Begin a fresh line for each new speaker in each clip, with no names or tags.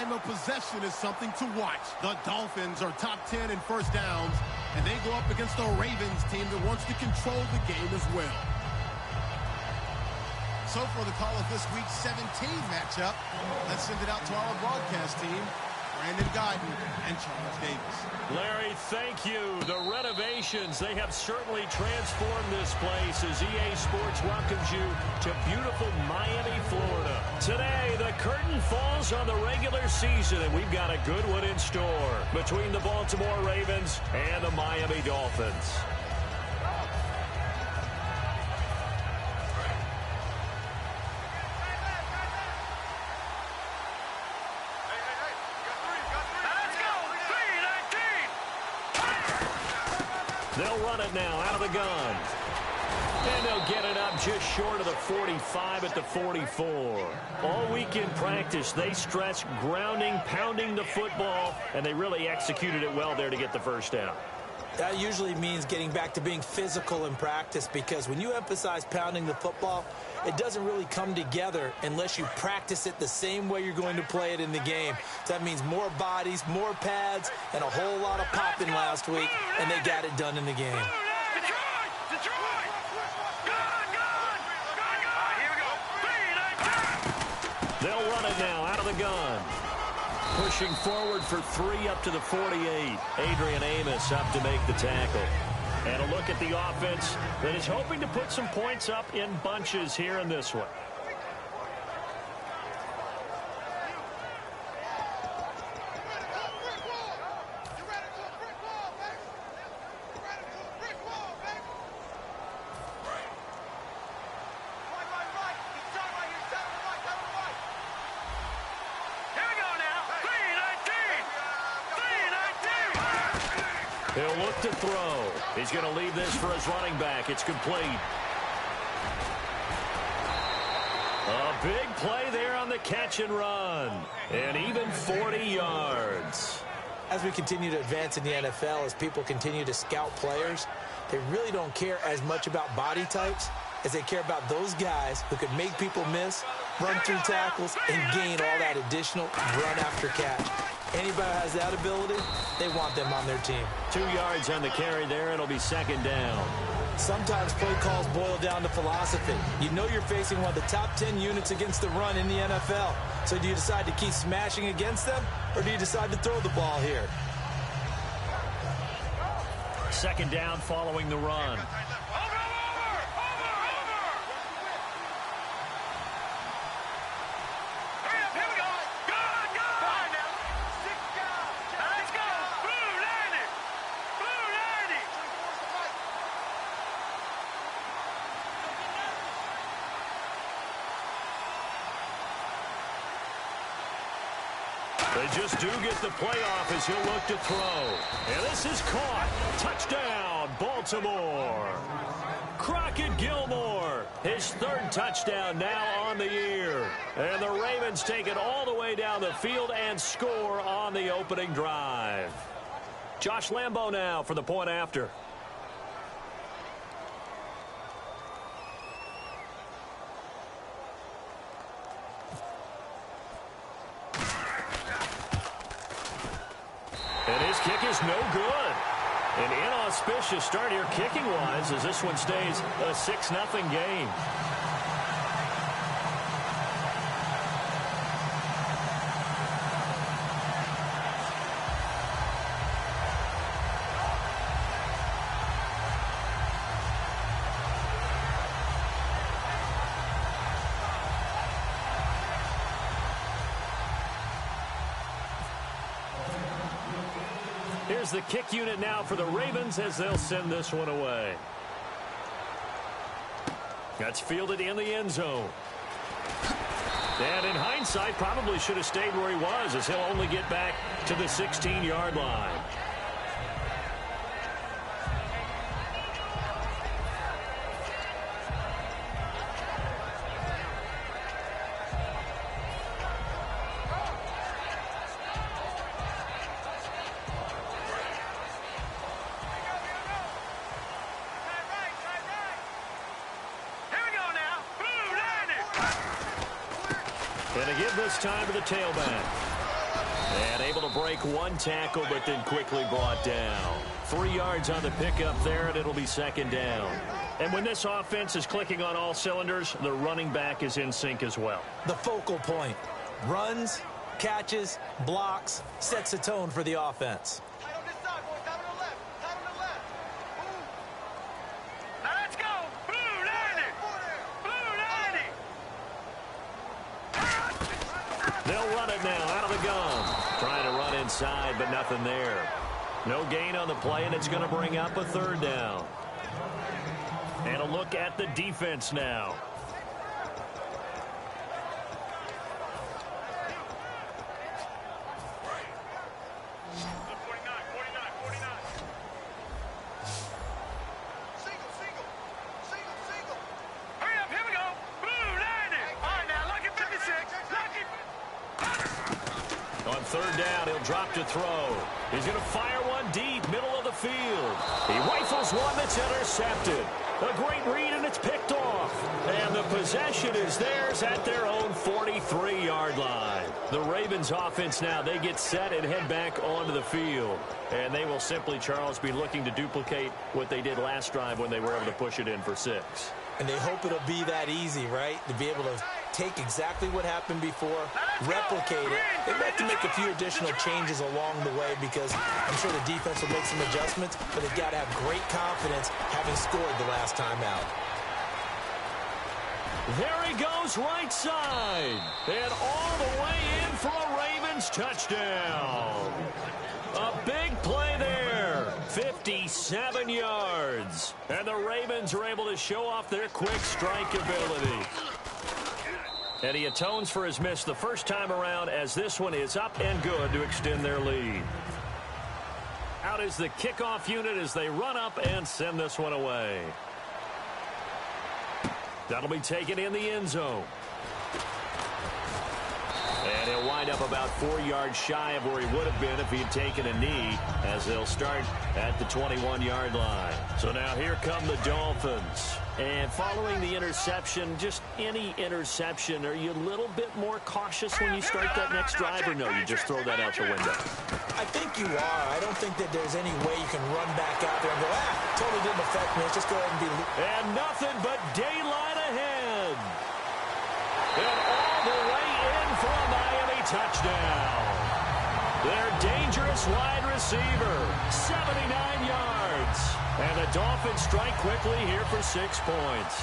time of possession is something to watch. The Dolphins are top 10 in first downs, and they go up against a Ravens team that wants to control the game as well. So for the call of this week's 17 matchup, let's send it out to our broadcast team, Brandon Guyton and Charles Davis.
Larry, thank you. The renovations, they have certainly transformed this place as EA Sports welcomes you to beautiful Miami, Florida. Today, the curtain falls on the regular season, and we've got a good one in store between the Baltimore Ravens and the Miami Dolphins. They'll run it now out of the gun. And they'll get it up just short of the 45 at the 44. All week in practice, they stress grounding, pounding the football, and they really executed it well there to get the first down.
That usually means getting back to being physical in practice, because when you emphasize pounding the football, it doesn't really come together unless you practice it the same way you're going to play it in the game. So that means more bodies, more pads, and a whole lot of popping last week, and they got it done in the game.
They'll run it now out of the gun. Pushing forward for 3 up to the 48. Adrian Amos up to make the tackle. And a look at the offense that is hoping to put some points up in bunches here in this one. He'll look to throw. He's going to leave this for his running back. It's complete. A big play there on the catch and run. And even 40 yards.
As we continue to advance in the NFL, as people continue to scout players, they really don't care as much about body types as they care about those guys who can make people miss, run through tackles, and gain all that additional run after catch. Anybody who has that ability, they want them on their team. 2
yards on the carry there. It'll be second down.
Sometimes play calls boil down to philosophy. You know you're facing one of the top 10 units against the run in the NFL. So do you decide to keep smashing against them, or do you decide to throw the ball here?
Second down following the run. They just do get the playoff as he'll look to throw. And this is caught. Touchdown, Baltimore. Crockett Gilmore, his third touchdown now on the year. And the Ravens take it all the way down the field and score on the opening drive. Josh Lambo now for the point after. And his kick is no good. An inauspicious start here kicking-wise as this one stays a 6-0 game. Here's the kick unit now for the Ravens as they'll send this one away. That's fielded in the end zone. And in hindsight, probably should have stayed where he was as he'll only get back to the 16-yard line. And to give this time to the tailback. break, one tackle, but then quickly brought down. 3 yards on the pickup there, and it'll be second down. And when this offense is clicking on all cylinders, the running back is in sync as well.
The focal point. Runs, catches, blocks, sets the tone for the offense.
They'll run it now out of the gun. Trying to run inside, but nothing there. No gain on the play, and it's going to bring up a third down. And a look at the defense now. Third down, he'll drop to throw. He's going to fire one deep, middle of the field. He rifles one that's intercepted. A great read, and it's picked off. And the possession is theirs at their own 43-yard line. The Ravens offense now, they get set and head back onto the field. And they will simply, Charles, be looking to duplicate what they did last drive when they were able to push it in for 6.
And they hope it'll be that easy, right? To be able to take exactly what happened before, replicate it. They have to make a few additional changes along the way because I'm sure the defense will make some adjustments, but they've got to have great confidence having scored the last time out.
There he goes right side. And all the way in for a Ravens touchdown. A big play there. 57 yards. And the Ravens are able to show off their quick strike ability. And he atones for his miss the first time around as this one is up and good to extend their lead. Out is the kickoff unit as they run up and send this one away. That'll be taken in the end zone. And he'll wind up about 4 yards shy of where he would have been if he had taken a knee, as they'll start at the 21-yard line. So now here come the Dolphins. And following the interception, just any interception, are you a little bit more cautious when you start that next drive, or no, you just throw that out the window?
I think you are. I don't think that there's any way you can run back out there and go, totally didn't affect me. Let's just go ahead and be...
And nothing but daylight ahead. And all the way in for a Miami touchdown. Their dangerous wide receiver, 79 yards. And the Dolphins strike quickly here for 6 points.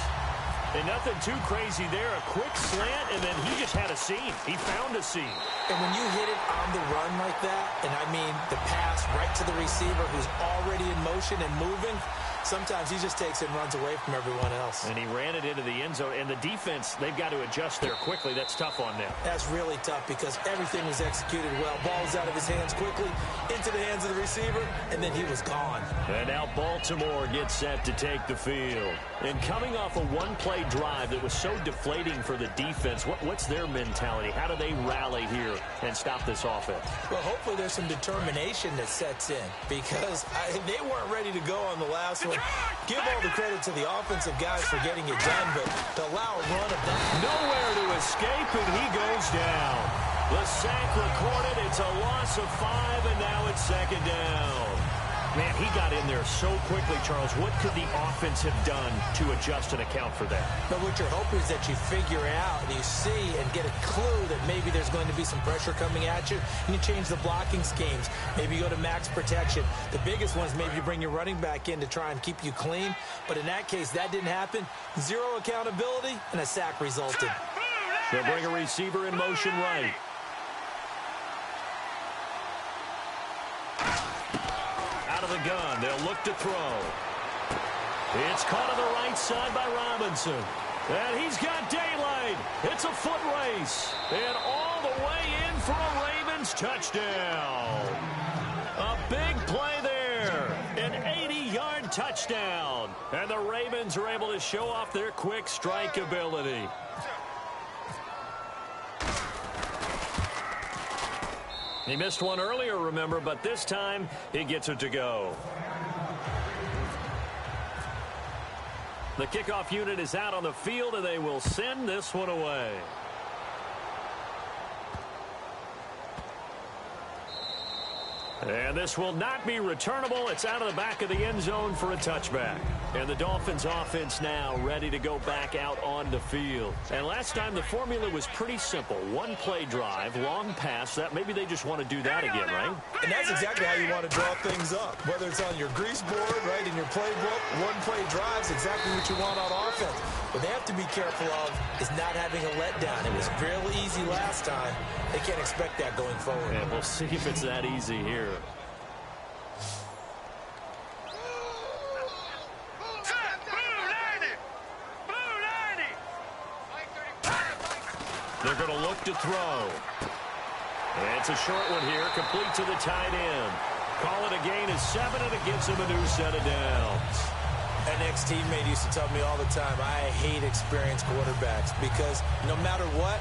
And nothing too crazy there. A quick slant, and then he just had a seam. He found a seam.
And when you hit it on the run like that, and I mean the pass right to the receiver who's already in motion and moving, sometimes he just takes it and runs away from everyone else.
And he ran it into the end zone. And the defense, they've got to adjust there quickly. That's tough on them.
That's really tough because everything was executed well. Ball's out of his hands quickly, into the hands of the receiver, and then he was gone.
And now Baltimore gets set to take the field. And coming off a one-play drive that was so deflating for the defense, what's their mentality? How do they rally here and stop this offense?
Well, hopefully there's some determination that sets in because they weren't ready to go on the last one. Give all the credit to the offensive guys for getting it done, but to allow a run of that.
Nowhere to escape, and he goes down. The sack recorded. It's a loss of 5, and now it's second down. Man, he got in there so quickly, Charles. What could the offense have done to adjust and account for that?
But what you're hoping is that you figure out, and you see and get a clue that maybe there's going to be some pressure coming at you, and you change the blocking schemes. Maybe you go to max protection. The biggest one is maybe you bring your running back in to try and keep you clean. But in that case, that didn't happen. Zero accountability, and a sack resulted.
They'll bring a receiver in motion right. Out of the gun, they'll look to throw. It's caught on the right side by Robinson. And he's got daylight. It's a foot race. And all the way in for a Ravens touchdown. A big play there. An 80-yard touchdown. And the Ravens are able to show off their quick strike ability. He missed one earlier, remember, but this time he gets it to go. The kickoff unit is out on the field, and they will send this one away. And this will not be returnable. It's out of the back of the end zone for a touchback. And the Dolphins offense now ready to go back out on the field. And last time the formula was pretty simple. One play drive, long pass. That maybe they just want to do that again, right?
And that's exactly how you want to draw things up. Whether it's on your grease board, right, in your playbook, one play drives exactly what you want on offense. What they have to be careful of is not having a letdown. It was real easy last time. They can't expect that going forward.
And we'll see if it's that easy here. They're going to look to throw. And it's a short one here, complete to the tight end. Call it a gain of 7, and it gives them a new set of downs.
An ex-teammate used to tell me all the time, I hate experienced quarterbacks because no matter what,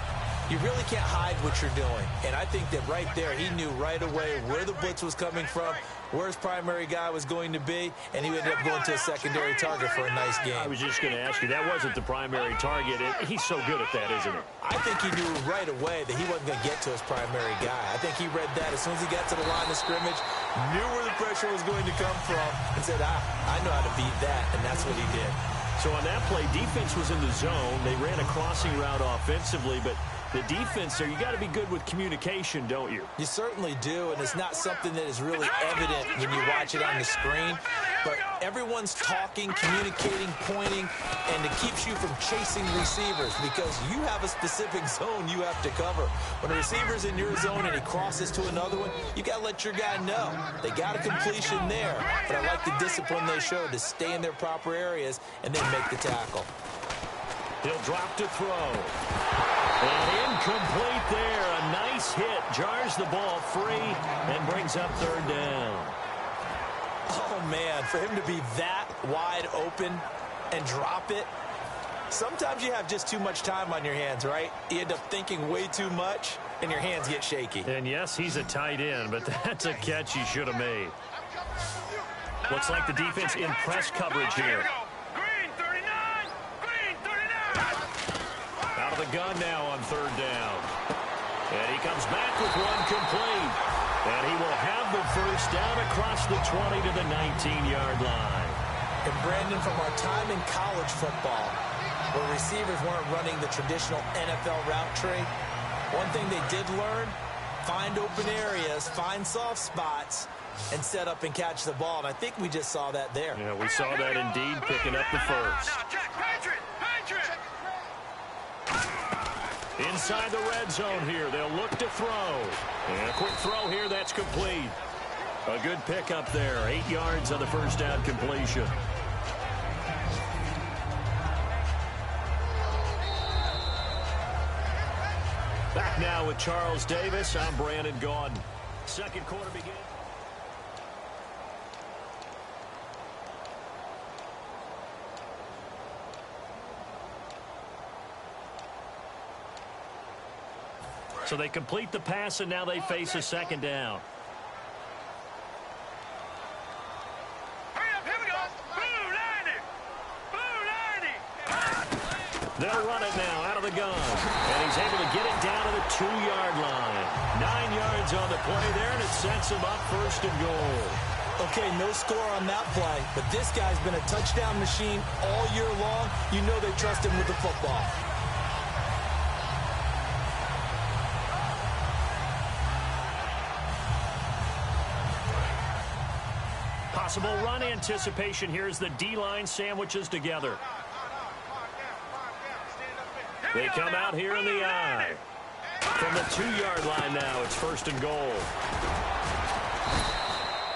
you really can't hide what you're doing. And I think that right there, he knew right away where the blitz was coming from, where his primary guy was going to be, and he ended up going to a secondary target for a nice game.
I was just going to ask you, that wasn't the primary target. He's so good at that, isn't he?
I think he knew right away that he wasn't going to get to his primary guy. I think he read that as soon as he got to the line of scrimmage, knew where the pressure was going to come from, and said, I know how to beat that, and that's what he did.
So on that play, defense was in the zone. They ran a crossing route offensively, but the defense there, you got to be good with communication, don't you?
You certainly do, and it's not something that is really evident when you watch it on the screen. But everyone's talking, communicating, pointing, and it keeps you from chasing receivers because you have a specific zone you have to cover. When a receiver's in your zone and he crosses to another one, you got to let your guy know. They got a completion there, but I like the discipline they showed to stay in their proper areas and then make the tackle.
He'll drop to throw. And incomplete there. A nice hit. Jars the ball free and brings up third down.
Oh, man, for him to be that wide open and drop it, sometimes you have just too much time on your hands, right? You end up thinking way too much, and your hands get shaky.
And, yes, he's a tight end, but that's a catch he should have made. Looks like the defense in press coverage here. Out of the gun now on third down. And he comes back with one complete. And he will have the first down across the 20 to the 19-yard line.
And, Brandon, from our time in college football, where receivers weren't running the traditional NFL route tree, one thing they did learn, find open areas, find soft spots, and set up and catch the ball. And I think we just saw that there.
Yeah, we saw that indeed, picking up the first. Inside the red zone here, they'll look to throw. And a quick throw here, that's complete. A good pickup there, 8 yards on the first down completion. Back now with Charles Davis. I'm Brandon Gaudin. Second quarter begins. So they complete the pass, and now they face a second down. They'll run it now out of the gun. And he's able to get it down to the 2-yard line. 9 yards on the play there, and it sets him up first and goal.
Okay, no score on that play, but this guy's been a touchdown machine all year long. You know they trust him with the football.
Possible run anticipation here as the D-line sandwiches together. They come out here in the eye. From the 2-yard line now, it's first and goal.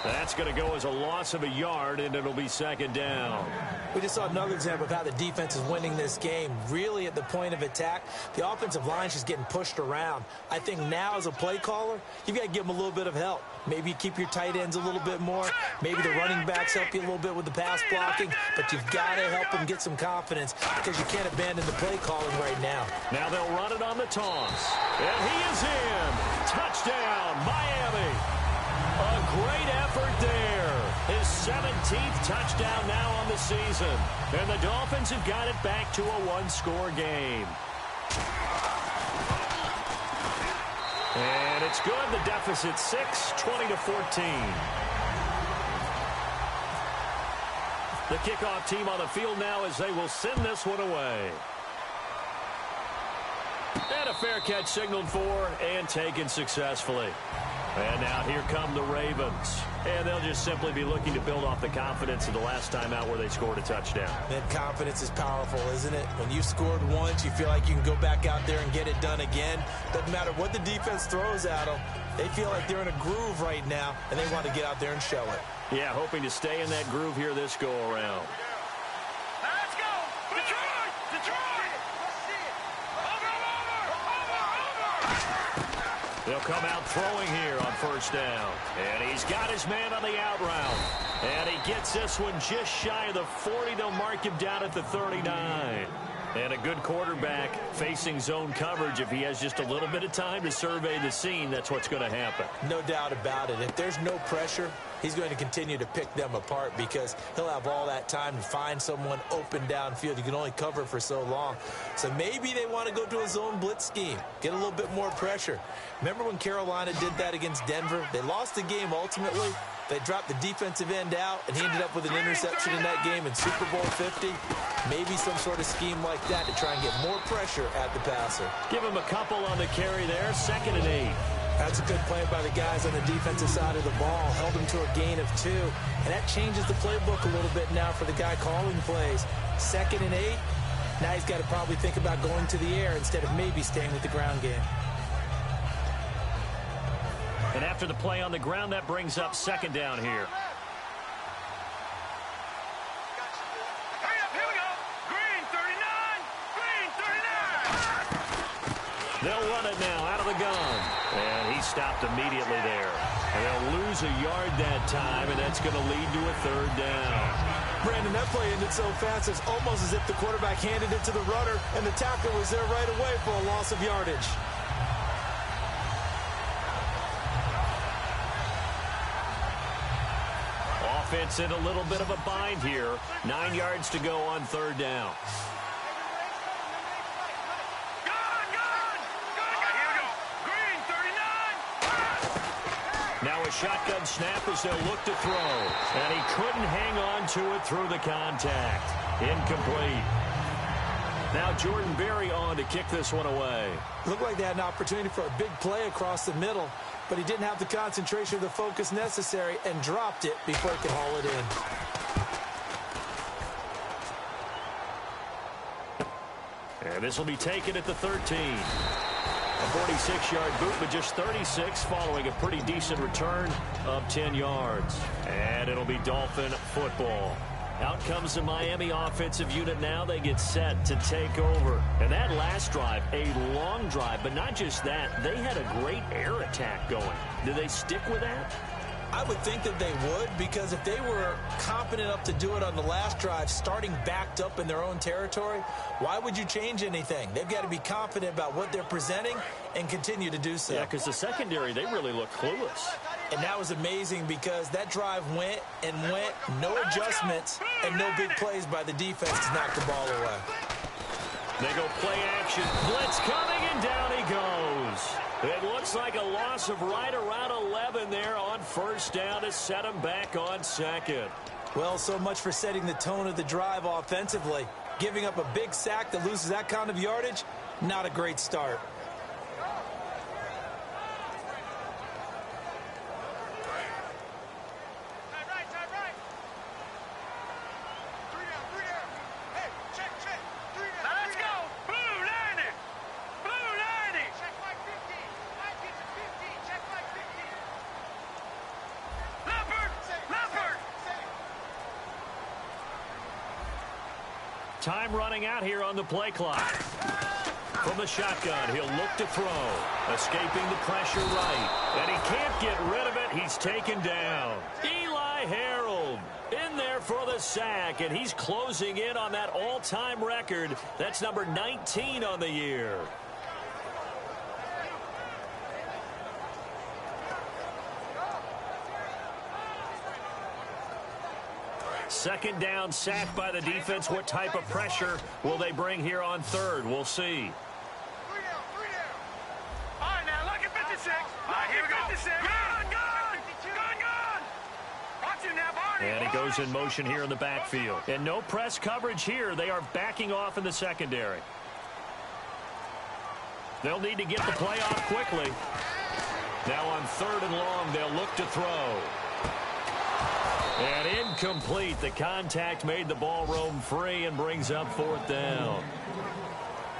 That's going to go as a loss of a yard, and it'll be second down.
We just saw another example of how the defense is winning this game. Really at the point of attack, the offensive line's just getting pushed around. I think now as a play caller, you've got to give them a little bit of help. Maybe you keep your tight ends a little bit more. Maybe the running backs help you a little bit with the pass blocking. But you've got to help them get some confidence because you can't abandon the play calling right now.
Now they'll run it on the toss. And he is in. Touchdown, Miami. A great effort there. His 17th touchdown now on the season. And the Dolphins have got it back to a one-score game. And it's good. The deficit 6, 20-14. The kickoff team on the field now as they will send this one away. And a fair catch signaled for and taken successfully. And now here come the Ravens. And they'll just simply be looking to build off the confidence of the last time out where they scored a touchdown.
That confidence is powerful, isn't it? When you scored once, you feel like you can go back out there and get it done again. Doesn't matter what the defense throws at them. They feel like they're in a groove right now, and they want to get out there and show it.
Yeah, hoping to stay in that groove here this go-around.
Let's go! Detroit! Detroit!
They'll come out throwing here on first down. And he's got his man on the out route. And he gets this one just shy of the 40. They'll mark him down at the 39. And a good quarterback facing zone coverage. If he has just a little bit of time to survey the scene, that's what's going to happen.
No doubt about it. If there's no pressure, he's going to continue to pick them apart because he'll have all that time to find someone open downfield. You can only cover for so long. So maybe they want to go to a zone blitz scheme, get a little bit more pressure. Remember when Carolina did that against Denver? They lost the game ultimately. They dropped the defensive end out, and he ended up with an interception in that game in Super Bowl 50. Maybe some sort of scheme like that to try and get more pressure at the passer.
Give him a couple on the carry there, 2nd and 8.
That's a good play by the guys on the defensive side of the ball. Held him to a gain of 2. And that changes the playbook a little bit now for the guy calling plays. 2nd and 8. Now he's got to probably think about going to the air instead of maybe staying with the ground game.
And after the play on the ground, that brings up 2nd down here.
Hurry up, here we go. Green 39. Green 39.
They'll run it now out of the gun. And he stopped immediately there. And they'll lose a yard that time, and that's going to lead to a 3rd down.
Brandon, that play ended so fast, it's almost as if the quarterback handed it to the runner, and the tackler was there right away for a loss of yardage.
Offense in a little bit of a bind here. 9 yards to go on 3rd down. Now a shotgun snap as they'll look to throw. And he couldn't hang on to it through the contact. Incomplete. Now Jordan Berry on to kick this one away.
Looked like they had an opportunity for a big play across the middle, but he didn't have the concentration or the focus necessary and dropped it before he could haul it in.
And this will be taken at the 13. A 46-yard boot, but just 36 following a pretty decent return of 10 yards. And it'll be Dolphin football. Out comes the Miami offensive unit now. They get set to take over. And that last drive, a long drive, but not just that. They had a great air attack going. Do they stick with that?
I would think that they would, because if they were confident enough to do it on the last drive, starting backed up in their own territory, why would you change anything? They've got to be confident about what they're presenting and continue to do so.
Yeah, because the secondary, they really look clueless.
And that was amazing because that drive went and went, no adjustments, and no big plays by the defense to knock the ball away.
They go play action. Blitz coming, and down he goes. It looks like a loss of right around 11 there on first down to set him back on 2nd.
Well, so much for setting the tone of the drive offensively. Giving up a big sack that loses that kind of yardage, not a great start.
Time running out here on the play clock. From the shotgun, he'll look to throw. Escaping the pressure right. And he can't get rid of it. He's taken down. Eli Harold in there for the sack. And he's closing in on that all-time record. That's number 19 on the year. Second down, sack by the defense. What type of pressure will they bring here on 3rd? We'll see.
All right, now look at 57.
And he goes in motion here in the backfield. And no press coverage here. They are backing off in the secondary. They'll need to get the play off quickly. Now on 3rd and long, they'll look to throw. And incomplete. The contact made the ball roam free and brings up 4th down.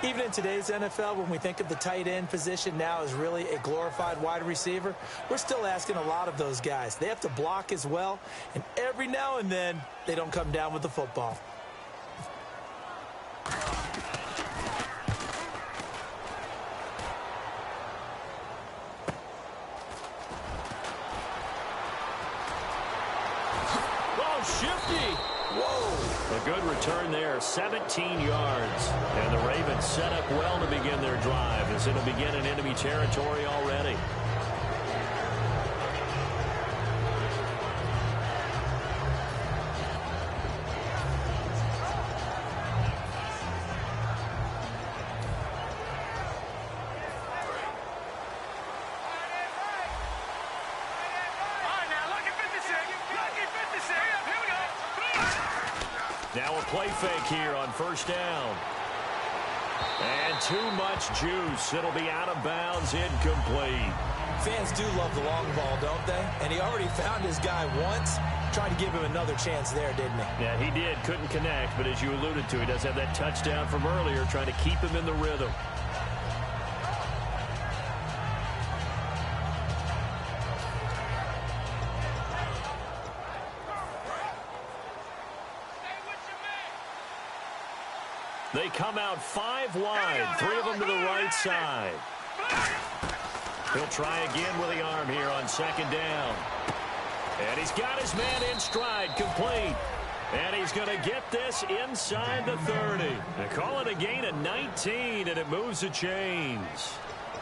Even in today's NFL, when we think of the tight end position now as really a glorified wide receiver, we're still asking a lot of those guys. They have to block as well, and every now and then, they don't come down with the football.
Shifty. Whoa. A good return there, 17 yards. And the Ravens set up well to begin their drive as it'll begin in enemy territory already. Now a play fake here on 1st down. And too much juice. It'll be out of bounds, incomplete.
Fans do love the long ball, don't they? And he already found his guy once. Tried to give him another chance there, didn't he?
Yeah, he did. Couldn't connect, but as you alluded to, he does have that touchdown from earlier, trying to keep him in the rhythm. They come out 5 wide, 3 of them to the right side. He'll try again with the arm here on 2nd down. And he's got his man in stride, complete. And he's going to get this inside the 30. They call it a gain of 19, and it moves the chains.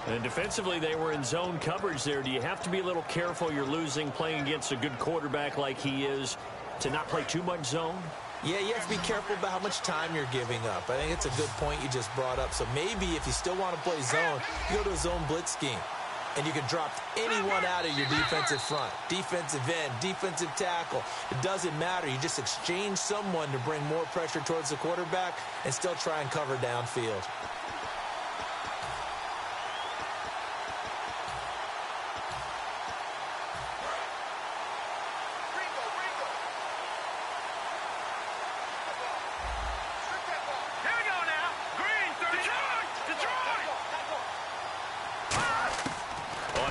And defensively, they were in zone coverage there. Do you have to be a little careful? You're losing, playing against a good quarterback like he is, to not play too much zone?
Yeah, you have to be careful about how much time you're giving up. I think it's a good point you just brought up. So maybe if you still want to play zone, you go to a zone blitz scheme. And you can drop anyone out of your defensive front. Defensive end, defensive tackle. It doesn't matter. You just exchange someone to bring more pressure towards the quarterback and still try and cover downfield.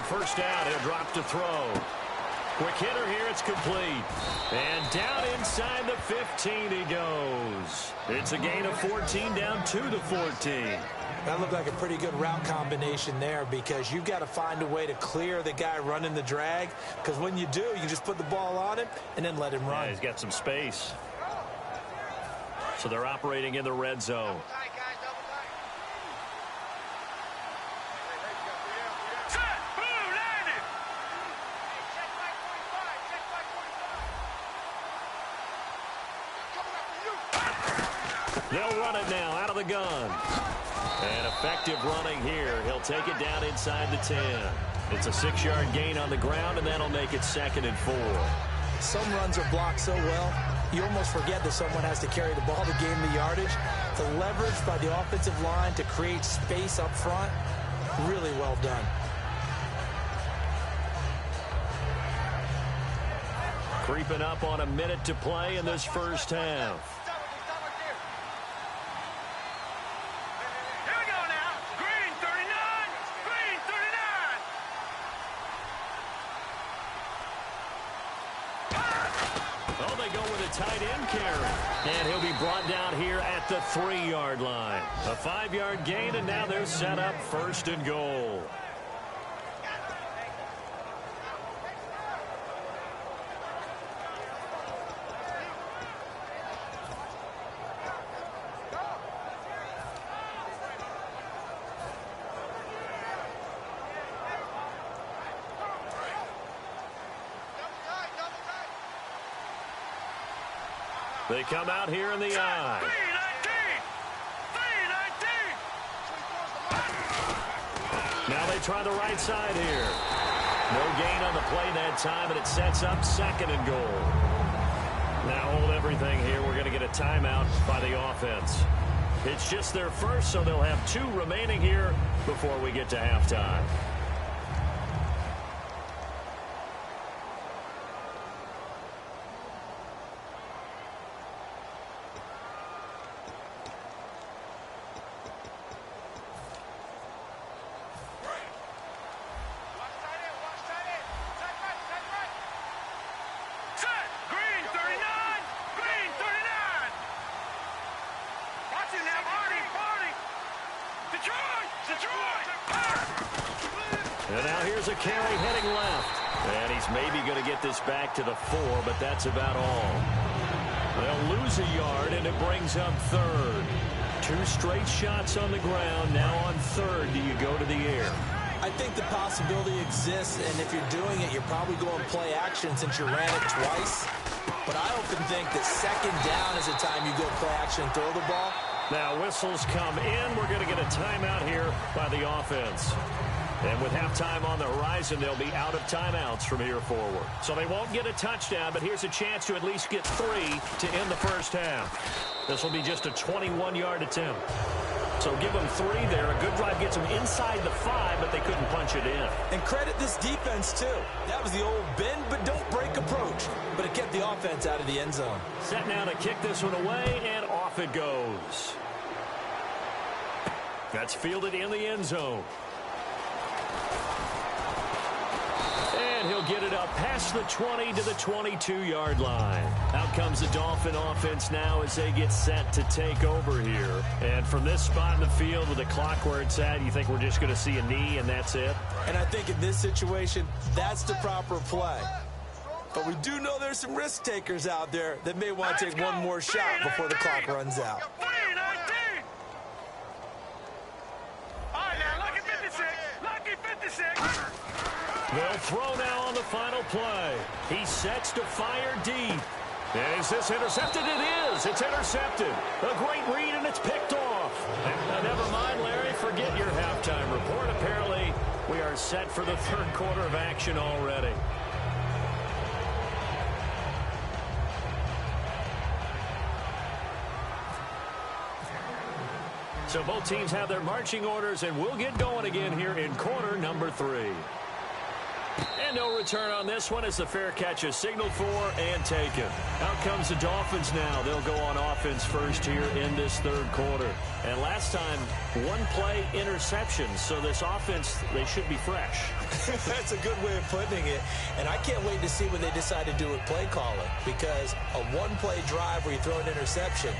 First down, he'll drop to throw. Quick hitter here, it's complete. And down inside the 15 he goes. It's a gain of 14, down to the 14.
That looked like a pretty good route combination there because you've got to find a way to clear the guy running the drag, because when you do, you just put the ball on him and then let him run.
Yeah, he's got some space. So they're operating in the red zone. They'll run it now out of the gun. And effective running here. He'll take it down inside the 10. It's a 6-yard gain on the ground, and that'll make it 2nd and 4.
Some runs are blocked so well, you almost forget that someone has to carry the ball to gain the yardage. The leverage by the offensive line to create space up front, really well done.
Creeping up on a minute to play in this first half. Tight end carry. And he'll be brought down here at the 3-yard line. A 5-yard gain, and now they're set up 1st and goal. They come out here in the eye. Now they try the right side here. No gain on the play that time, and it sets up 2nd and goal. Now hold everything here. We're going to get a timeout by the offense. It's just their first, so they'll have 2 remaining here before we get to halftime. And now here's a carry heading left. And he's maybe going to get this back to the 4, but that's about all. They'll lose a yard, and it brings up 3rd. 2 straight shots on the ground. Now on 3rd, do you go to the air?
I think the possibility exists, and if you're doing it, you're probably going play action since you ran it twice. But I often think that 2nd down is the time you go play action and throw the ball.
Now whistles come in. We're going to get a timeout here by the offense. And with halftime on the horizon, they'll be out of timeouts from here forward. So they won't get a touchdown, but here's a chance to at least get 3 to end the first half. This will be just a 21-yard attempt. So give them 3 there. A good drive gets them inside the 5, but they couldn't punch it in.
And credit this defense, too. That was the old bend but don't break approach. But it kept the offense out of the end zone.
Set now to kick this one away, and off it goes. That's fielded in the end zone. And he'll get it up past the 20 to the 22-yard line. Out comes the Dolphin offense now as they get set to take over here. And from this spot in the field with the clock where it's at, you think we're just going to see a knee and that's it?
And I think in this situation, that's the proper play. But we do know there's some risk takers out there that may want to take one more shot before the clock runs out.
They'll throw now on the final play. He sets to fire deep. And is this intercepted? It is. It's intercepted. A great read, and it's picked off. Never mind, Larry. Forget your halftime report. Apparently, we are set for the 3rd quarter of action already. So both teams have their marching orders, and we'll get going again here in quarter number 3. And no return on this one as the fair catch is signaled for and taken. Out comes the Dolphins now. They'll go on offense first here in this 3rd quarter. And last time, 1-play interception. So this offense, they should be fresh.
That's a good way of putting it. And I can't wait to see what they decide to do with play calling. Because a 1-play drive where you throw an interception,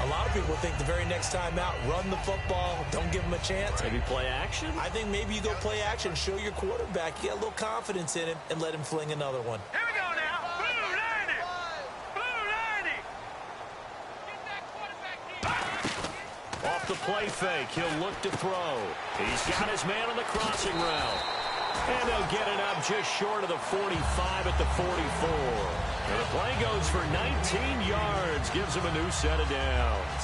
a lot of people think the very next time out, run the football, don't give them a chance.
Maybe play action?
I think maybe you go play action, show your quarterback, get a little confidence in him, and let him fling another one.
Here we go now. Blue 90. Blue 90. Get that quarterback deep.
Off the play fake, he'll look to throw. He's got his man on the crossing route. And they'll get it up just short of the 45 at the 44. And the play goes for 19 yards, gives him a new set of downs.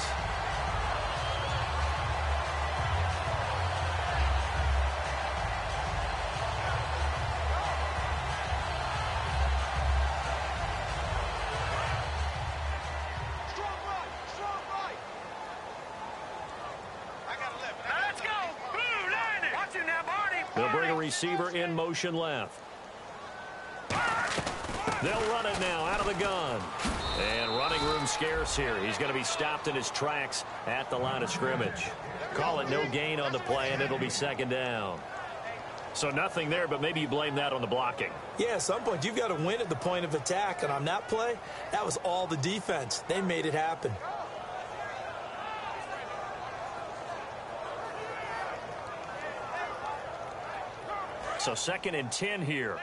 Strong right. I got 11. Now let's go. Blue 90. Watch it now, Barney.
They'll bring a receiver in motion left. They'll run it now out of the gun. And running room scarce here. He's going to be stopped in his tracks at the line of scrimmage. Call it no gain on the play, and it'll be 2nd down. So nothing there, but maybe you blame that on the blocking.
Yeah, at some point, you've got to win at the point of attack. And on that play, that was all the defense. They made it happen.
So 2nd and 10 here.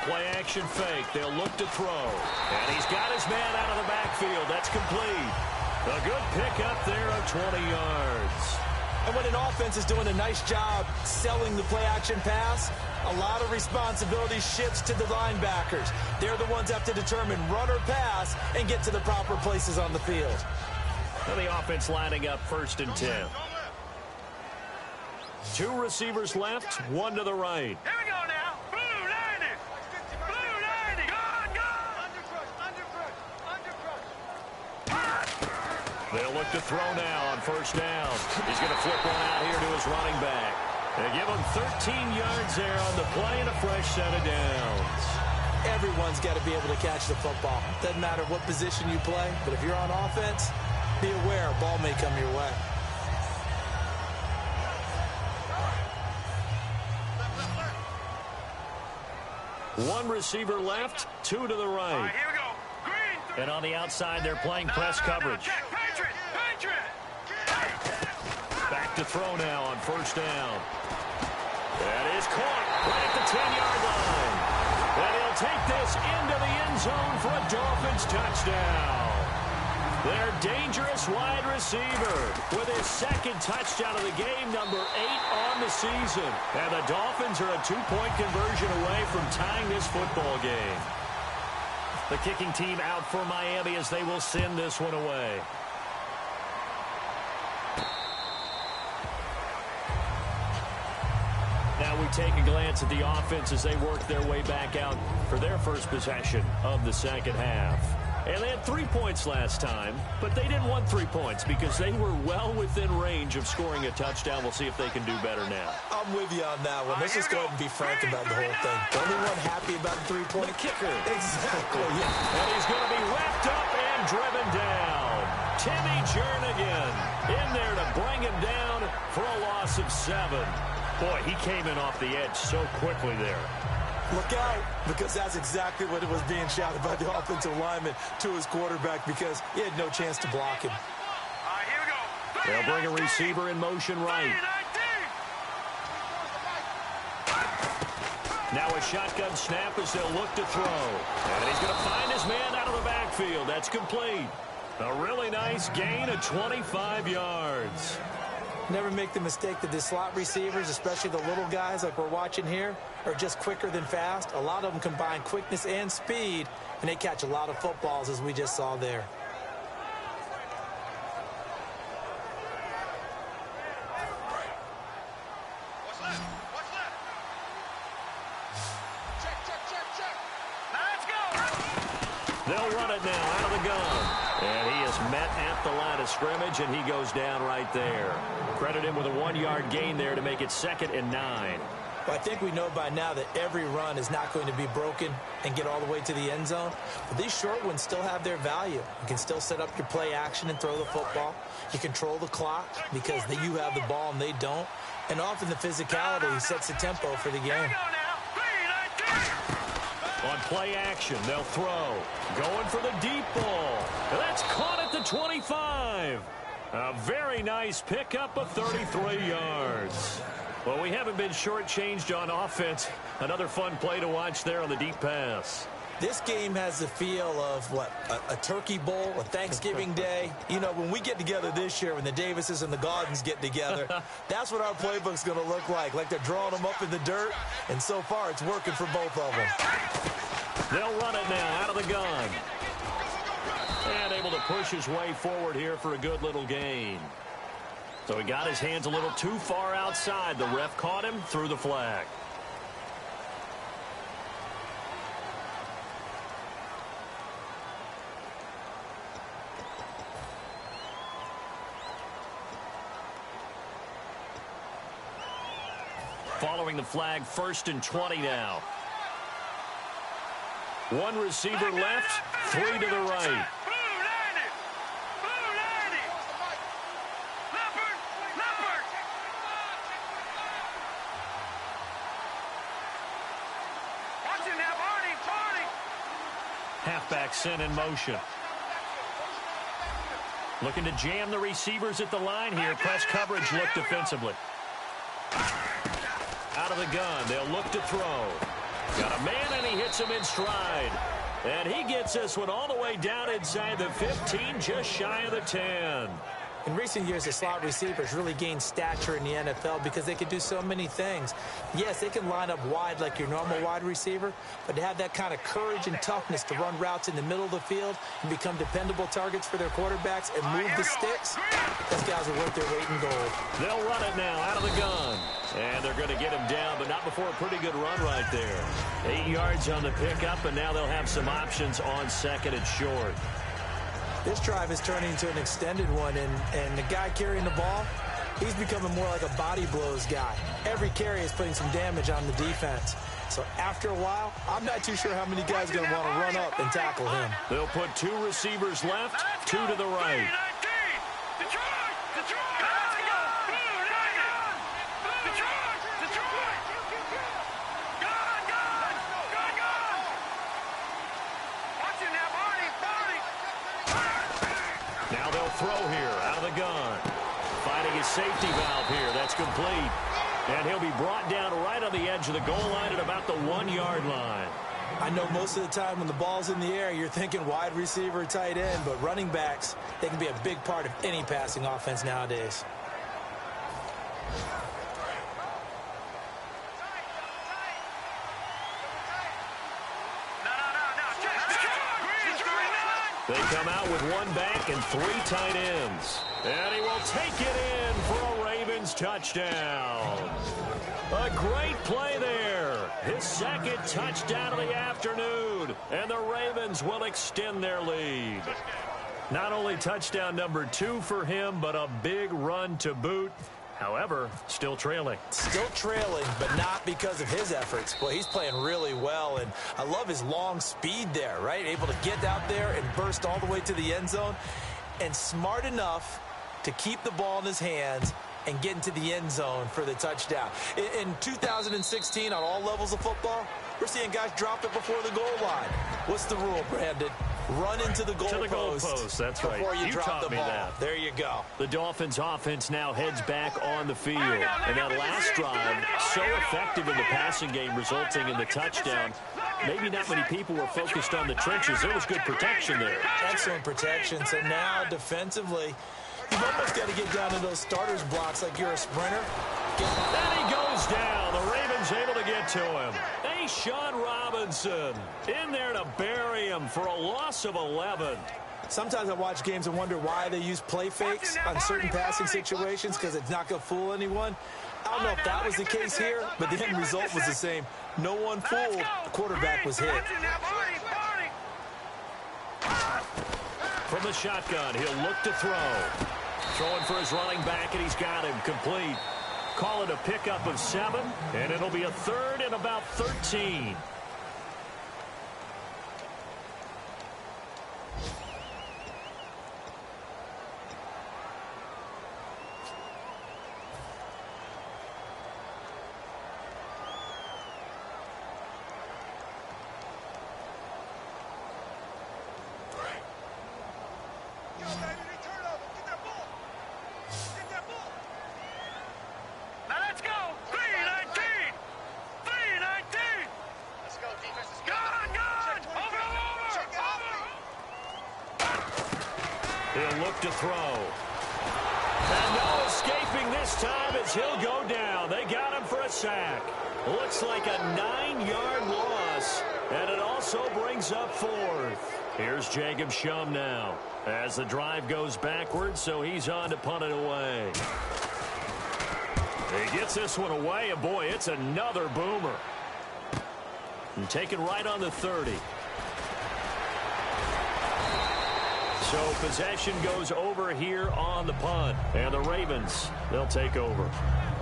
Play action fake. They'll look to throw. And he's got his man out of the backfield. That's complete. A good pickup there of 20 yards.
And when an offense is doing a nice job selling the play action pass, a lot of responsibility shifts to the linebackers. They're the ones that have to determine run or pass and get to the proper places on the field.
And the offense lining up 1st and 10. Two receivers left, one to the right.
Here we go now. Blue 90. Blue 90. Gone, gone.
They'll look to throw now on first down. He's going to flip one out here to his running back. They give him 13 yards there on the play and a fresh set of downs.
Everyone's got to be able to catch the football. Doesn't matter what position you play, but if you're on offense, be aware a ball may come your way.
One receiver left, two to the right.
All right, here we go. Green.
And on the outside, they're playing press coverage.
Check. Patriot.
Back to throw now on first down. That is caught right at the 10-yard line. And he'll take this into the end zone for a Dolphins touchdown. Their dangerous wide receiver with his second touchdown of the game, number 8 on the season. And the Dolphins are a 2-point conversion away from tying this football game. The kicking team out for Miami as they will send this one away. Now we take a glance at the offense as they work their way back out for their first possession of the second half. And they had 3 points last time, but they didn't want 3 points because they were well within range of scoring a touchdown. We'll see if they can do better now.
I'm with you on that one. Let's just go ahead and be frank about the whole thing. The only one happy about the 3-point
kicker.
Exactly, yeah.
And he's going to be wrapped up and driven down. Timmy Jernigan in there to bring him down for a loss of 7. Boy, he came in off the edge so quickly there.
Look out, because that's exactly what it was being shouted by the offensive lineman to his quarterback because he had no chance to block him.
All right, here we go.
They'll bring a receiver in motion right. Now a shotgun snap as they'll look to throw. And he's going to find his man out of the backfield. That's complete. A really nice gain of 25 yards.
Never make the mistake that the slot receivers, especially the little guys like we're watching here, are just quicker than fast. A lot of them combine quickness and speed, and they catch a lot of footballs, as we just saw there.
What's left? Check. Let's go.
They'll run it now out of the gun. And he is met at the line of scrimmage, and he goes down right there. Credit him with a 1-yard gain there to make it 2nd and 9.
Well, I think we know by now that every run is not going to be broken and get all the way to the end zone. But these short ones still have their value. You can still set up your play action and throw the football. You control the clock because you have the ball and they don't. And often the physicality sets the tempo for the game.
On play action, they'll throw. Going for the deep ball. That's caught at the 25. A very nice pickup of 33 yards. Well, we haven't been shortchanged on offense. Another fun play to watch there on the deep pass.
This game has the feel of, a turkey bowl, a Thanksgiving day. You know, when we get together this year, when the Davises and the Gaudens get together, that's what our playbook's going to look like. Like they're drawing them up in the dirt, and so far it's working for both of them.
They'll run it now out of the gun. And able to push his way forward here for a good little gain. So he got his hands a little too far outside. The ref caught him, threw the flag. Following the flag, 1st and 20 now. One receiver left, 3 to the right. Halfback sent in motion. Looking to jam the receivers at the line here. Press coverage look defensively. Out of the gun, they'll look to throw. Got a man, and he hits him in stride. And he gets this one all the way down inside the 15, just shy of the 10.
In recent years, the slot receivers really gained stature in the NFL because they can do so many things. Yes, they can line up wide like your normal wide receiver, but to have that kind of courage and toughness to run routes in the middle of the field and become dependable targets for their quarterbacks and move the sticks, those guys guys are worth their weight in gold.
They'll run it now out of the gun. And they're going to get him down, but not before a pretty good run right there. 8 yards on the pickup, and now they'll have some options on second and short.
This drive is turning into an extended one, and the guy carrying the ball, he's becoming more like a body blows guy. Every carry is putting some damage on the defense. So after a while, I'm not too sure how many guys are going to want to run up and tackle him.
They'll put 2 receivers left, 2 to the right. Now they'll throw here out of the gun. Finding his safety valve here. That's complete. And he'll be brought down right on the edge of the goal line at about the 1-yard line.
I know most of the time when the ball's in the air, you're thinking wide receiver, tight end, but running backs, they can be a big part of any passing offense nowadays.
They come out with 1 back and 3 tight ends. And he will take it in for a Ravens touchdown. A great play there. His second touchdown of the afternoon. And the Ravens will extend their lead. Not only touchdown number 2 for him, but a big run to boot. However, still trailing.
Still trailing, but not because of his efforts. Boy, he's playing really well, and I love his long speed there, right? Able to get out there and burst all the way to the end zone, and smart enough to keep the ball in his hands and get into the end zone for the touchdown. In 2016, on all levels of football, we're seeing guys drop it before the goal line. What's the rule, Brandon? Run into the goalpost.
That's right.
Before you drop the ball.
That.
There you go.
The Dolphins offense now heads back on the field. And that last drive, so effective in the passing game, resulting in the touchdown. Maybe not many people were focused on the trenches. There was good protection there.
Excellent protection. So now defensively, you've almost got to get down to those starters blocks like you're a sprinter.
And he goes down. The Ravens able to get to him. Hey, Sean Robinson in there to bury him for a loss of 11.
Sometimes I watch games and wonder why they use play fakes on certain passing situations because it's not going to fool anyone. I don't know if that was the case here, but the end result was the same. No one fooled. The quarterback was hit.
From the shotgun, he'll look to throw. Throwing for his running back, and he's got him complete. Call it a pickup of 7, and it'll be a 3rd and about 13. He'll look to throw. And no escaping this time as he'll go down. They got him for a sack. Looks like a 9-yard loss. And it also brings up 4th. Here's Jacob Shum now as the drive goes backwards, so he's on to punt it away. He gets this one away, and boy, it's another boomer. And taken right on the 30. So possession goes over here on the punt. And the Ravens, they'll take over.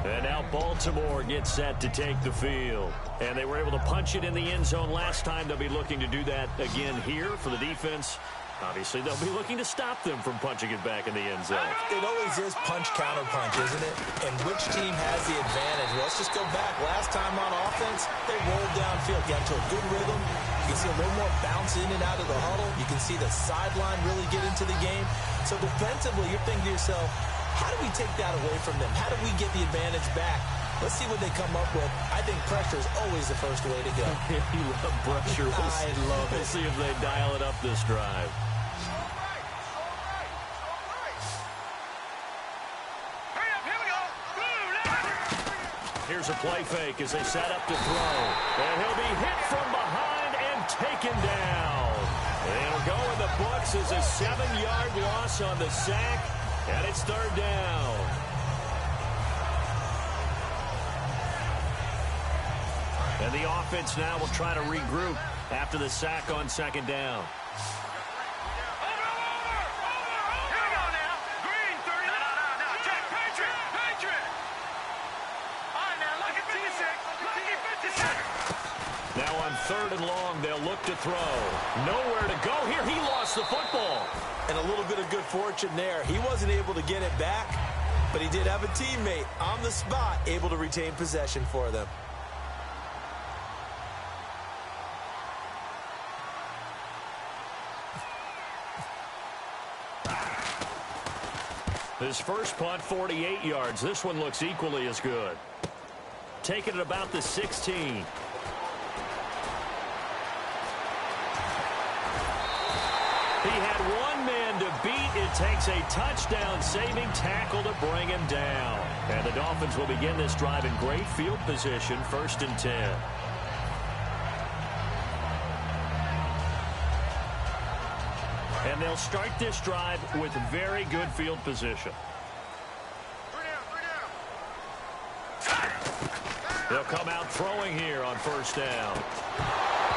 And now Baltimore gets set to take the field. And they were able to punch it in the end zone last time. They'll be looking to do that again here for the defense. Obviously, they'll be looking to stop them from punching it back in the end zone.
It always is punch-counter-punch, isn't it? And which team has the advantage? Well, let's just go back. Last time on offense, they rolled downfield, got into a good rhythm. You can see a little more bounce in and out of the huddle. You can see the sideline really get into the game. So defensively, you're thinking to yourself, how do we take that away from them? How do we get the advantage back? Let's see what they come up with. I think pressure is always the first way to go.
You love pressure.
I love it.
We'll see if they dial it up this drive. Here's a play fake as they set up to throw. And he'll be hit from behind and taken down. And it'll go in the books as a 7-yard loss on the sack. And it's third down. And the offense now will try to regroup after the sack on second down. Now on third and long, they'll look to throw. Nowhere to go here. He lost the football.
And a little bit of good fortune there. He wasn't able to get it back, but he did have a teammate on the spot able to retain possession for them.
His first punt, 48 yards. This one looks equally as good. Taking it about the 16. He had one man to beat. It takes a touchdown-saving tackle to bring him down. And the Dolphins will begin this drive in great field position, 1st and 10. And they'll start this drive with very good field position. They'll come out throwing here on 1st down.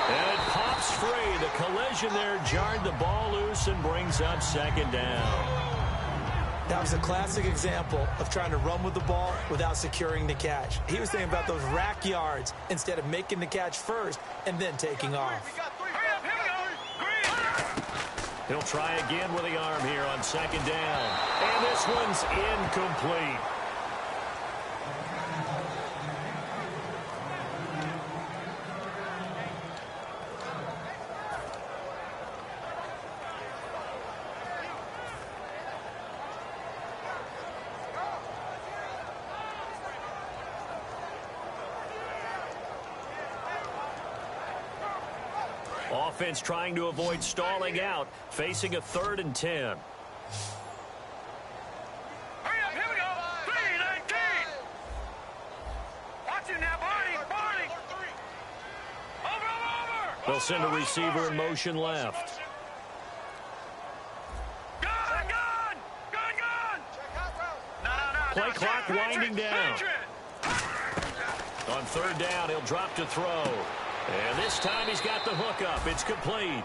And it pops free. The collision there jarred the ball loose and brings up 2nd down.
That was a classic example of trying to run with the ball without securing the catch. He was thinking about those rack yards instead of making the catch first and then taking off.
He'll try again with the arm here on 2nd down. And this one's incomplete. Offense trying to avoid stalling out, facing a 3rd and 10.
Hurry up, here we go. 3-19. Watch him now, Barney. Over.
They'll send a receiver in motion left.
Gun. No.
Play clock winding down. On 3rd down, he'll drop to throw. And this time he's got the hook up. It's complete.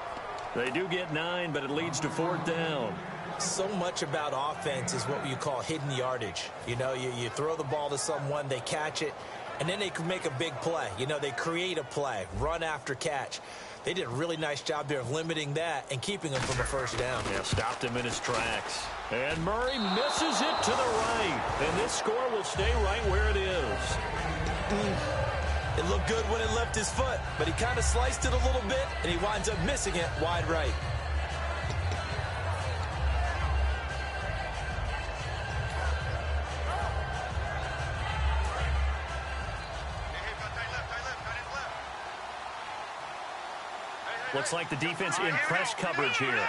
They do get 9, but it leads to 4th down.
So much about offense is what you call hidden yardage. You know, you throw the ball to someone, they catch it, and then they can make a big play. You know, they create a play, run after catch. They did a really nice job there of limiting that and keeping him from a 1st down.
Yeah, stopped him in his tracks. And Murray misses it to the right. And this score will stay right where it is.
It looked good when it left his foot, but he kind of sliced it a little bit, and he winds up missing it wide right.
Looks like the defense in press coverage here.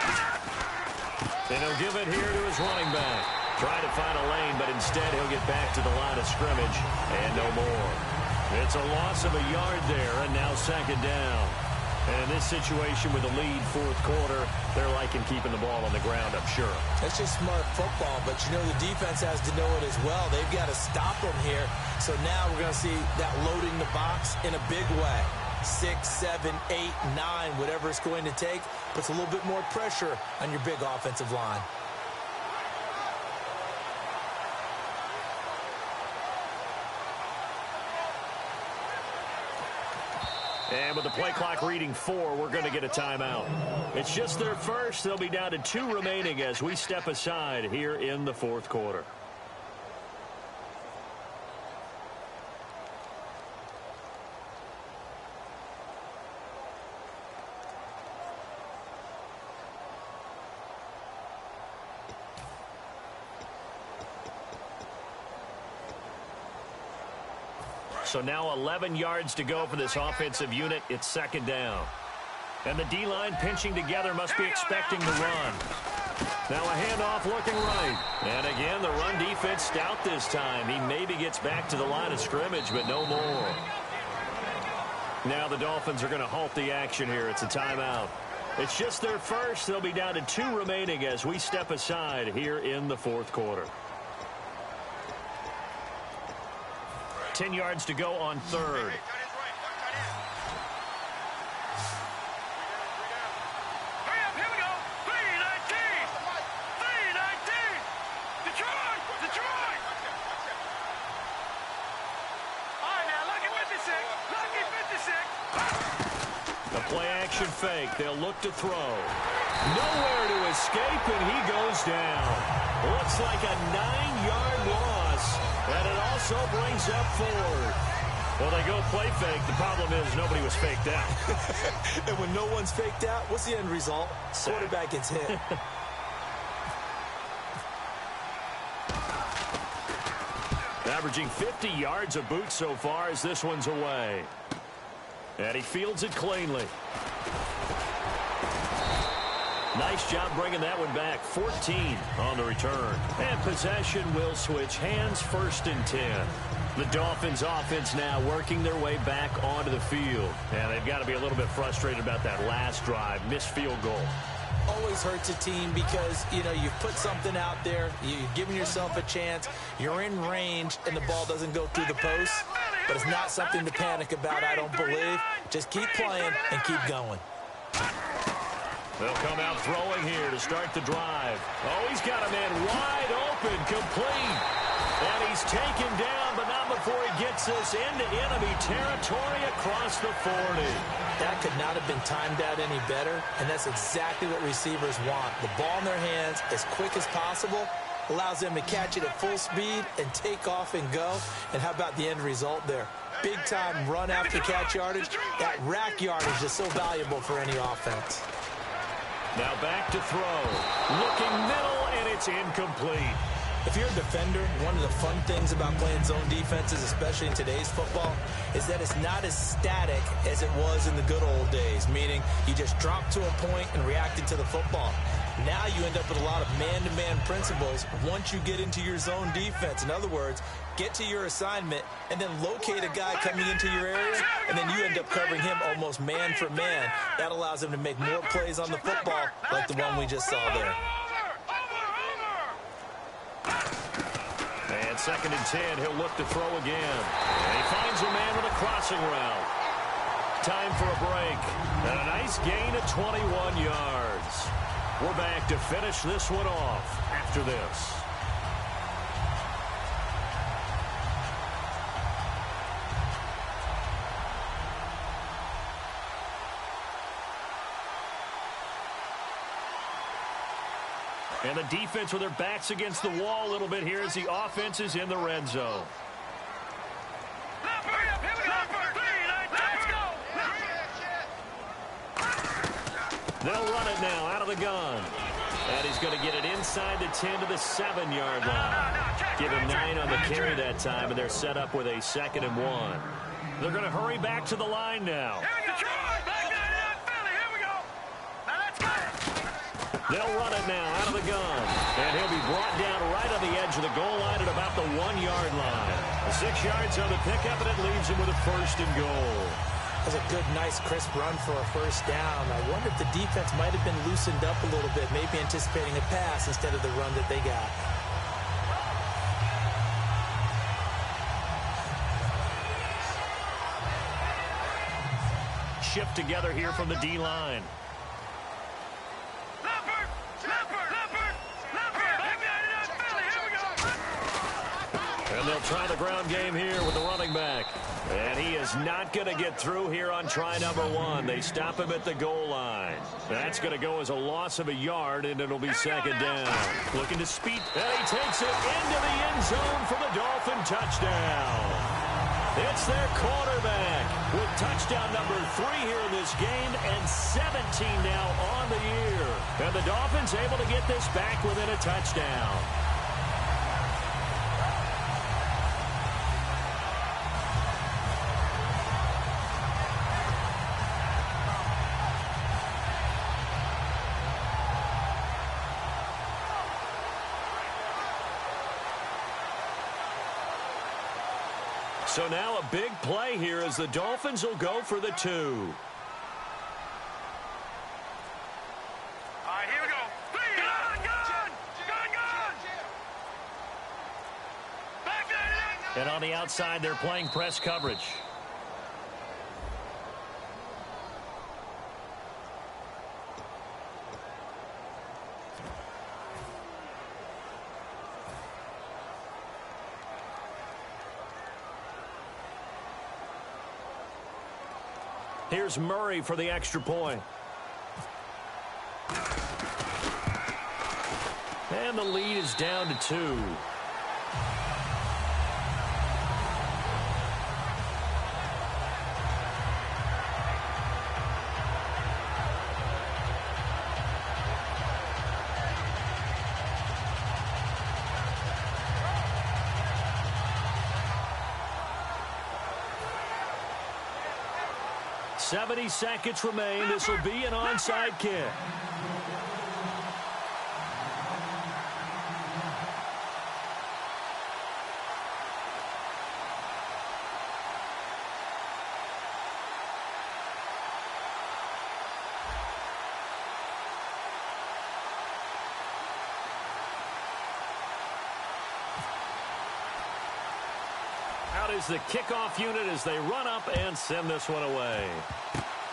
And he'll give it here to his running back. Trying to find a lane, but instead he'll get back to the line of scrimmage and no more. It's a loss of a yard there, and now 2nd down. And in this situation with the lead 4th quarter, they're liking keeping the ball on the ground, I'm sure.
That's just smart football, but you know the defense has to know it as well. They've got to stop him here. So now we're going to see that loading the box in a big way. 6, 7, 8, 9, whatever it's going to take, puts a little bit more pressure on your big offensive line.
And with the play clock reading 4, we're going to get a timeout. It's just their first. They'll be down to 2 remaining as we step aside here in the 4th quarter. So now 11 yards to go for this offensive unit. It's 2nd down. And the D-line pinching together must be expecting the run. Now a handoff looking right. And again, the run defense stout this time. He maybe gets back to the line of scrimmage, but no more. Now the Dolphins are going to halt the action here. It's a timeout. It's just their first. They'll be down to 2 remaining as we step aside here in the fourth quarter. 10 yards to go on third. Play-action fake. They'll look to throw. Nowhere to escape, and he goes down. Looks like a 9-yard loss, and it also brings up 4. Well, they go play fake. The problem is nobody was faked out.
And when no one's faked out, what's the end result? Quarterback gets hit.
Averaging 50 yards a boot so far as this one's away. And he fields it cleanly. Nice job bringing that one back. 14 on the return. And possession will switch hands, 1st and 10. The Dolphins offense now working their way back onto the field. And they've got to be a little bit frustrated about that last drive. Missed field goal.
Always hurts a team because, you know, you've put something out there, you've given yourself a chance, you're in range, and the ball doesn't go through the post. But it's not something to panic about, I don't believe. Just keep playing and keep going.
They'll come out throwing here to start the drive. Oh, he's got a man wide open, complete. And he's taken down, but not before he gets this into enemy territory across the 40.
That could not have been timed out any better, and that's exactly what receivers want. The ball in their hands as quick as possible allows them to catch it at full speed and take off and go. And how about the end result there? Big-time run after catch yardage. That rack yardage is so valuable for any offense.
Now back to throw. Looking middle, and it's incomplete.
If you're a defender, one of the fun things about playing zone defenses, especially in today's football, is that it's not as static as it was in the good old days, meaning you just drop to a point and reacted to the football. Now you end up with a lot of man-to-man principles once you get into your zone defense. In other words, get to your assignment and then locate a guy coming into your area, and then you end up covering him almost man for man. That allows him to make more plays on the football like the one we just saw there.
And 2nd and 10, he'll look to throw again. And he finds a man with a crossing route. Time for a break. And a nice gain of 21 yards. We're back to finish this one off after this. And the defense with their backs against the wall a little bit here as the offense is in the red zone. They'll run it now out of the gun. And he's going to get it inside the 10 to the 7-yard line. Give him 9 on the carry that time, and they're set up with a 2nd and 1. They're going to hurry back to the line now. They'll run it now out of the gun. And he'll be brought down right on the edge of the goal line at about the 1-yard line. 6 yards on the pickup, and it leaves him with a 1st and goal.
That's a good, nice, crisp run for a 1st down. I wonder if the defense might have been loosened up a little bit, maybe anticipating a pass instead of the run that they got.
Shift together here from the D-line. And they'll try the ground game here with the running back. And he is not going to get through here on try number 1. They stop him at the goal line. That's going to go as a loss of a yard, and it'll be 2nd down. Looking to speed, and he takes it into the end zone for the Dolphin touchdown. It's their quarterback with touchdown number 3 here in this game and 17 now on the year. And the Dolphins able to get this back within a touchdown. So now a big play here as the Dolphins will go for the 2. And on the outside, they're playing press coverage. Here's Murray for the extra point. And the lead is down to 2. .70 seconds remain. This will be an onside kick. Out is the kickoff unit as they run up and send this one away.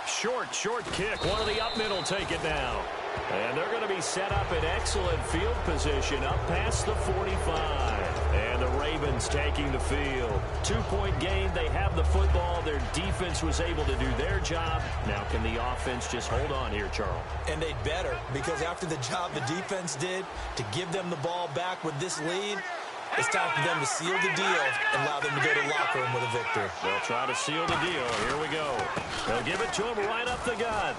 Short kick. One of the up middle take it now. And they're going to be set up in excellent field position up past the 45. And the Ravens taking the field. 2-point game. They have the football. Their defense was able to do their job. Now can the offense just hold on here, Charles?
And they'd better, because after the job the defense did to give them the ball back with this lead, it's time for them to seal the deal and allow them to go to the locker room with a victory.
They'll try to seal the deal. Here we go. They'll give it to him right up the gut.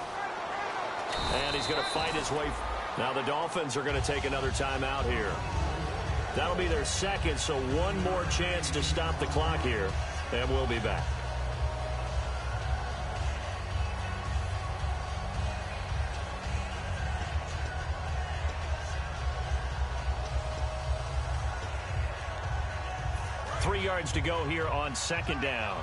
And he's going to fight his way. Now the Dolphins are going to take another timeout here. That'll be their second, so one more chance to stop the clock here. And we'll be back. Three yards to go here on second down.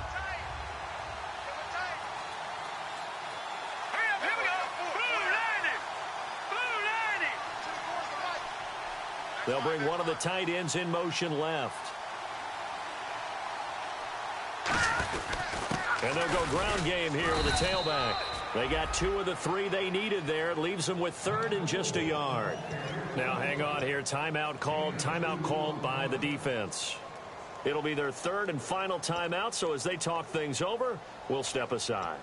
They'll bring one of the tight ends in motion left. And they'll go ground game here with a tailback. They got 2 of the 3 they needed there. It leaves them with third and just a yard. Now hang on here. Timeout called by the defense. It'll be their third and final timeout, so as they talk things over, we'll step aside.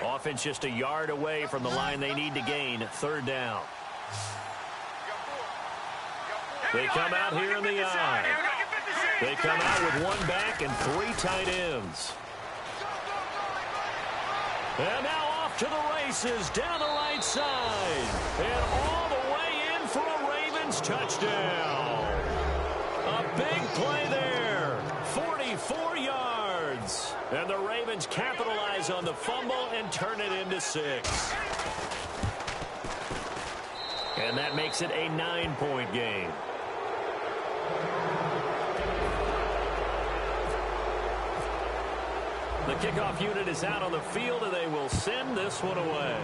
Offense just a yard away from the line they need to gain. Third down. They come out here in the eye. They come out with 1 back and 3 tight ends. And now off to the races down the right side. And all the way in for a Ravens touchdown. A big play there. 44 yards. And the Ravens capitalize on the fumble and turn it into 6. And that makes it a 9-point game. The kickoff unit is out on the field, and they will send this one away.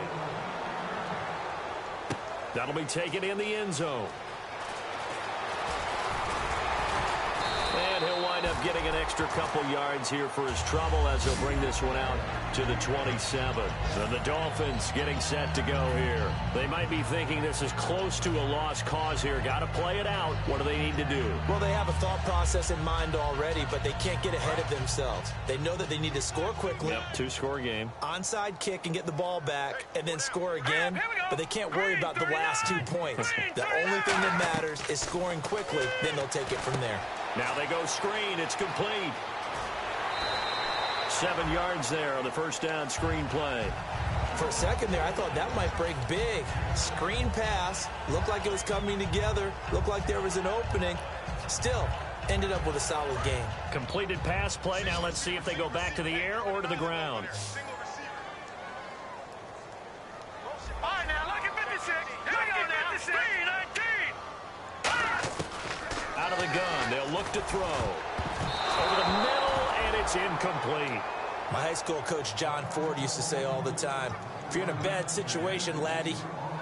That'll be taken in the end zone. And he'll wind up getting an extra couple yards here for his trouble as he'll bring this one out to the 27. And the Dolphins getting set to go here. They might be thinking this is close to a lost cause here. Got to play it out. What do they need to do?
Well, they have a thought process in mind already, but they can't get ahead of themselves. They know that they need to score quickly.
Yep, 2-score game.
Onside kick and get the ball back and then score again, but they can't worry about the last 2 points. The only thing that matters is scoring quickly, then they'll take it from there.
Now they go screen. It's complete. 7 yards there on the first down screen play.
For a second there, I thought that might break big. Screen pass. Looked like it was coming together. Looked like there was an opening. Still, ended up with a solid game.
Completed pass play. Now let's see if they go back to the air or to the ground.
All right, now look at 56. Here we go now. 3, 19.
Out of the gun. They'll look to throw. Over the middle, and it's incomplete.
My high school coach, John Ford, used to say all the time, if you're in a bad situation, laddie,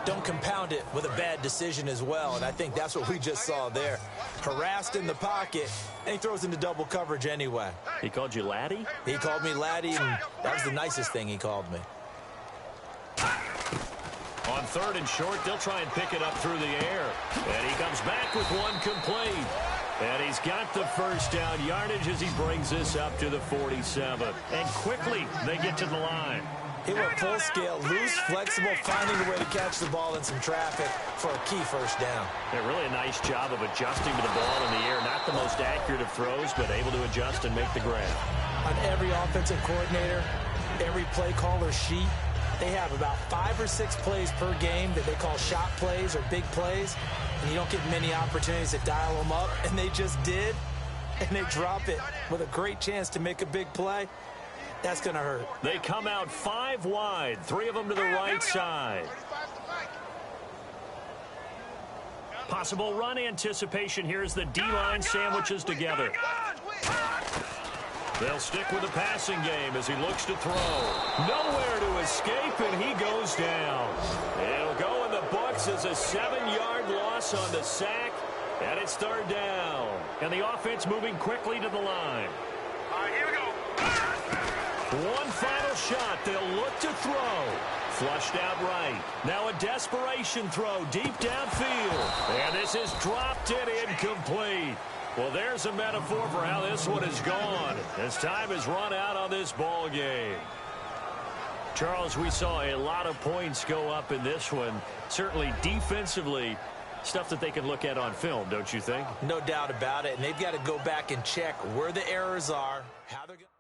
don't compound it with a bad decision as well. And I think that's what we just saw there. Harassed in the pocket, and he throws into double coverage anyway.
He called you laddie?
He called me laddie, and that was the nicest thing he called me.
On 3rd and short, they'll try and pick it up through the air. And he comes back with one complete. And he's got the first down yardage as he brings this up to the 47. And quickly, they get to the line.
He went full scale, loose, flexible, finding a way to catch the ball in some traffic for a key first down.
Yeah, really a nice job of adjusting to the ball in the air. Not the most accurate of throws, but able to adjust and make the grab.
On every offensive coordinator, every play caller sheet, they have about 5 or 6 plays per game that they call shot plays or big plays, and you don't get many opportunities to dial them up, and they just did, and they drop it with a great chance to make a big play. That's going to hurt.
They come out 5 wide, 3 of them to the right side. Possible run anticipation here as the D-line sandwiches together. They'll stick with the passing game as he looks to throw. Nowhere to escape, and he goes down. It'll go in the books as a 7-yard loss on the sack, and it's 3rd down. And the offense moving quickly to the line.
All right, here we go.
One final shot. They'll look to throw. Flushed out right. Now a desperation throw deep downfield. And this is dropped and incomplete. Well, there's a metaphor for how this one is gone as time has run out on this ball game. Charles, we saw a lot of points go up in this one. Certainly defensively, stuff that they can look at on film, don't you think?
No doubt about it. And they've got to go back and check where the errors are, how they're going to